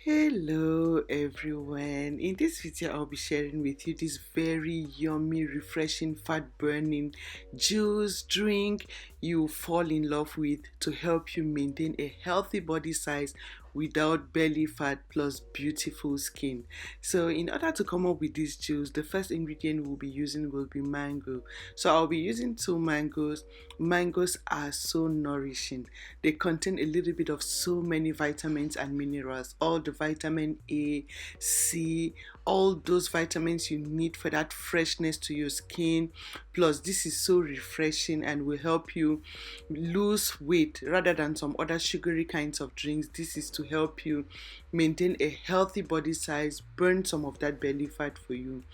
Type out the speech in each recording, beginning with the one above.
Hello everyone. In this video I'll be sharing with you this very yummy, refreshing, fat burning juice drink you fall in love with to help you maintain a healthy body size without belly fat plus beautiful skin. So in order to come up with this juice, the first ingredient we'll be using will be mango. So I'll be using two mangoes. Mangoes are so nourishing. They contain a little bit of so many vitamins and minerals, all the vitamin A, C, all those vitamins you need for that freshness to your skin. Plus, this is so refreshing and will help you lose weight rather than some other sugary kinds of drinks. This is to help you maintain a healthy body size, burn some of that belly fat for you.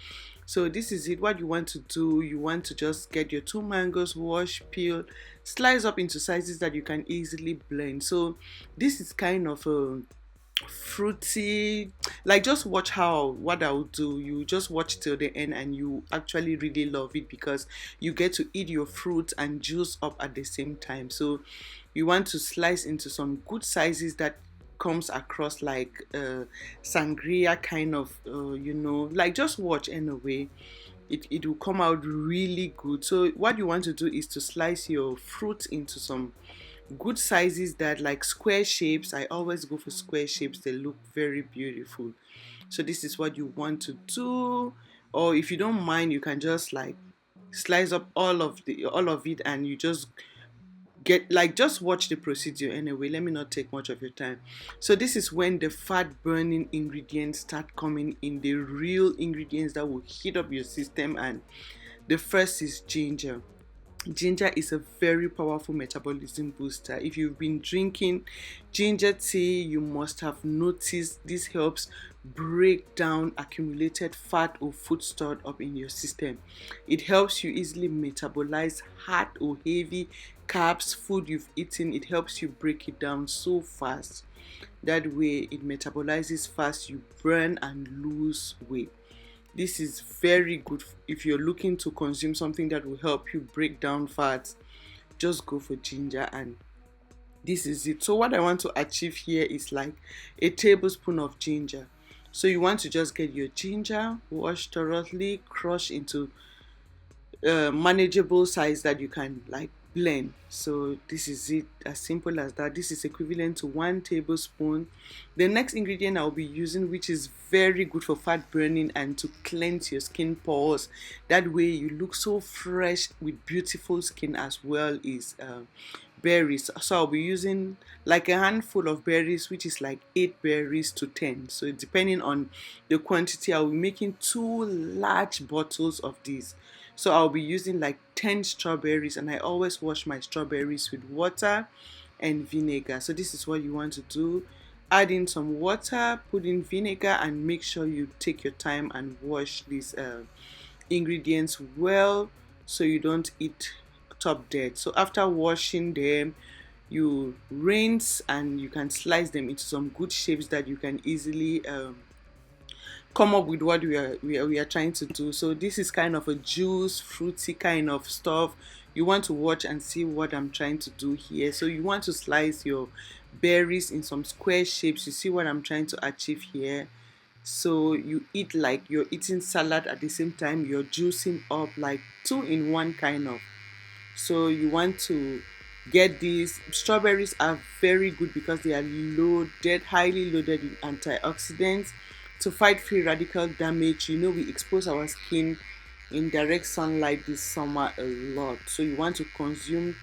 So this is it. What you want to do, you want to just get your two mangoes, wash, peel, slice up into sizes that you can easily blend. So this is kind of a fruity, like, just watch how what I'll do. You just watch till the end and you actually really love it because you get to eat your fruit and juice up at the same time. So you want to slice into some good sizes that comes across like sangria kind of, like, just watch anyway. It will come out really good. So what you want to do is to slice your fruit into some good sizes that, like, square shapes. I always go for square shapes, they look very beautiful. So this is what you want to do. Or if you don't mind, you can just like slice up all of it and you just get, like, just watch the procedure anyway. Let me not take much of your time. So this is when the fat burning ingredients start coming in, the real ingredients that will heat up your system. And the first is ginger. Ginger is a very powerful metabolism booster. If you've been drinking ginger tea, you must have noticed this helps break down accumulated fat or food stored up in your system. It helps you easily metabolize hard or heavy carbs, food you've eaten. It helps you break it down so fast. That way, it metabolizes fast, you burn and lose weight. This is very good if you're looking to consume something that will help you break down fats. Just go for ginger, and this is it. So what I want to achieve here is like a tablespoon of ginger. So you want to just get your ginger, wash thoroughly, crush into manageable size that you can like blend. So this is it, as simple as that. This is equivalent to 1 tablespoon. The next ingredient I'll be using, which is very good for fat burning and to cleanse your skin pores, that way you look so fresh with beautiful skin as well, is berries. So I'll be using like a handful of berries, which is like 8 berries to 10. So depending on the quantity, I'll be making 2 large bottles of these. So I'll be using like 10 strawberries, and I always wash my strawberries with water and vinegar. So this is what you want to do. Add in some water, put in vinegar, and make sure you take your time and wash these ingredients well so you don't eat top dead. So after washing them, you rinse and you can slice them into some good shapes that you can easily come up with what we are trying to do. So this is kind of a juice, fruity kind of stuff. You want to watch and see what I'm trying to do here. So you want to slice your berries in some square shapes. You see what I'm trying to achieve here. So you eat like you're eating salad at the same time you're juicing up, like two in one kind of. So you want to get these. Strawberries are very good because they are loaded, highly loaded in antioxidants to fight free radical damage. You know, we expose our skin in direct sunlight this summer a lot. So you want to consume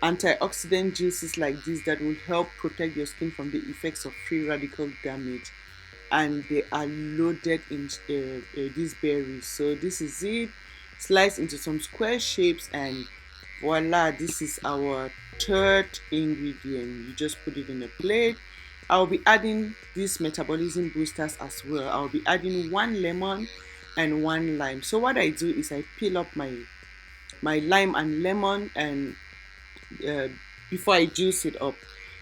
antioxidant juices like this that will help protect your skin from the effects of free radical damage. And they are loaded in these berries. So this is it. Slice into some square shapes, and voila, this is our third ingredient. You just put it in a plate. I'll be adding these metabolism boosters as well. I'll be adding 1 lemon and 1 lime. So what I do is I peel up my lime and lemon, and uh, before I juice it up,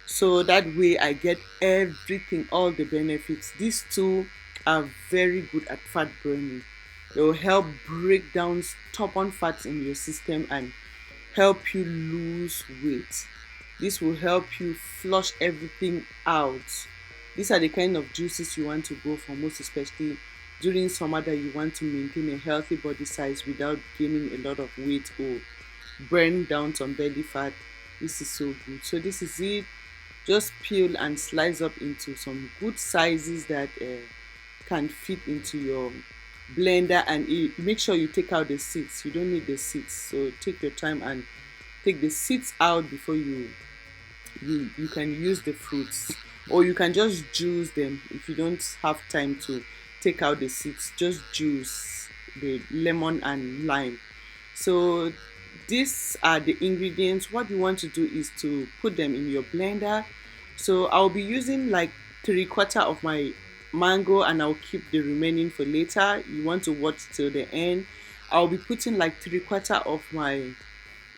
so that way I get everything, all the benefits. These two are very good at fat burning. They will help break down stubborn fats in your system and help you lose weight. This will help you flush everything out. These are the kind of juices you want to go for, most especially during summer, that you want to maintain a healthy body size without gaining a lot of weight or burn down some belly fat. This is so good. So this is it. Just peel and slice up into some good sizes that can fit into your blender, and make sure you take out the seeds. You don't need the seeds, so take your time and take the seeds out before you can use the fruits, or you can just juice them if you don't have time to take out the seeds. Just juice the lemon and lime. So these are the ingredients. What you want to do is to put them in your blender. So I'll be using like 3/4 of my mango, and I'll keep the remaining for later. You want to watch till the end. I'll be putting like 3/4 of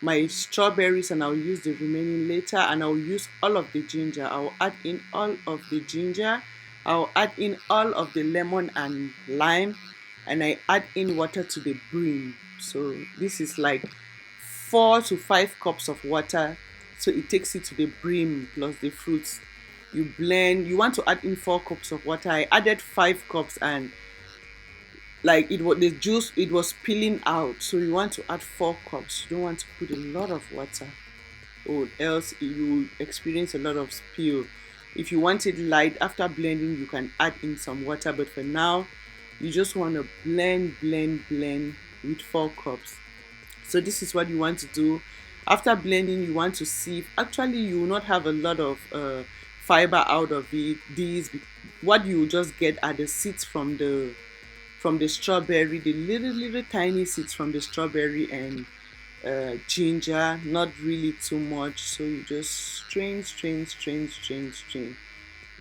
my strawberries, and I'll use the remaining later. And I'll use all of the ginger. I'll add in all of the ginger. I'll add in all of the lemon and lime, and I add in water to the brim. So this is like 4 to 5 cups of water, so it takes it to the brim plus the fruits. You blend. You want to add in 4 cups of water. I added 5 cups, and like it was the juice, it was spilling out, so you want to add 4 cups. You don't want to put a lot of water, or else you experience a lot of spill. If you want it light, after blending you can add in some water, but for now you just want to blend with 4 cups. So this is what you want to do. After blending, you want to sieve. Actually, you will not have a lot of fiber out of it. What you just get are the seeds from the strawberry, the little tiny seeds from the strawberry and ginger, not really too much. So you just strain,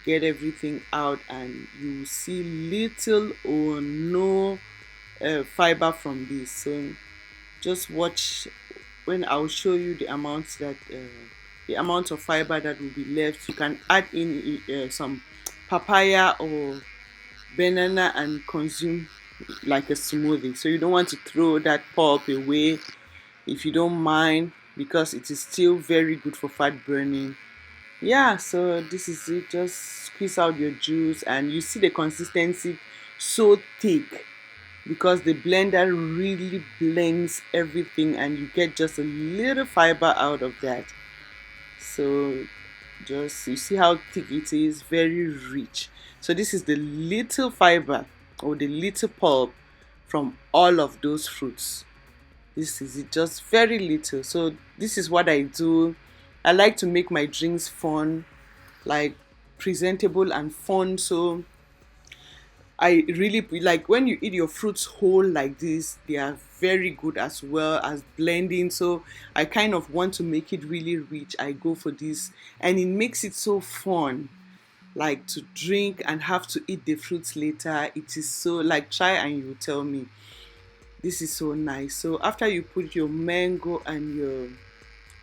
get everything out, and you see little or no fiber from this. So just watch when I'll show you the amounts that the amount of fiber that will be left. You can add in some papaya or banana and consume like a smoothie. So you don't want to throw that pulp away, if you don't mind, because it is still very good for fat burning. Yeah, so this is it. Just squeeze out your juice, and you see the consistency so thick because the blender really blends everything, and you get just a little fiber out of that. So just, you see how thick it is, very rich. So this is the little fiber or the little pulp from all of those fruits. This is it, just very little. So this is what I do. I like to make my drinks fun, like presentable and fun. So I really like when you eat your fruits whole like this, they are very good as well as blending. So I kind of want to make it really rich. I go for this, and it makes it so fun, like to drink and have to eat the fruits later. It is so, like, try and you tell me. This is so nice. So after you put your mango and your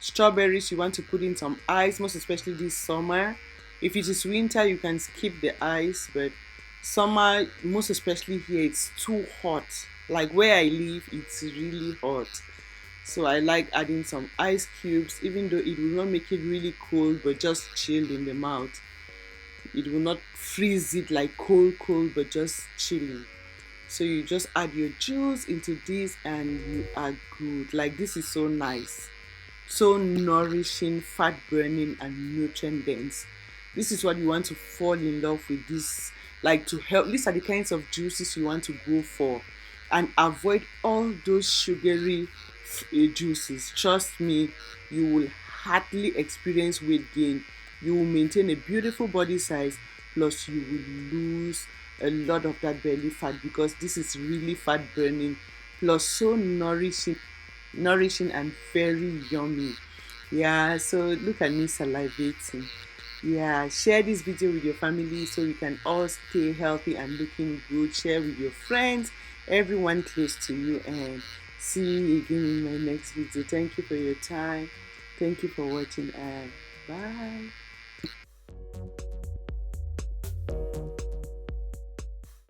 strawberries, you want to put in some ice, most especially this summer. If it is winter, you can skip the ice, but summer, most especially here, it's too hot. Like where I live, it's really hot. So I like adding some ice cubes, even though it will not make it really cold, but just chill in the mouth. It will not freeze it like cold, but just chilling. So you just add your juice into this, and you are good. Like, this is so nice, so nourishing, fat burning, and nutrient dense. This is what you want to fall in love with. This, like, to help. These are the kinds of juices you want to go for, and avoid all those sugary juices. Trust me, you will hardly experience weight gain. You will maintain a beautiful body size, plus you will lose a lot of that belly fat, because this is really fat burning, plus so nourishing and very yummy. Yeah, so look at me salivating. Yeah, share this video with your family so you can all stay healthy and looking good. Share with your friends, everyone close to you, and see you again in my next video. Thank you for your time. Thank you for watching, and bye.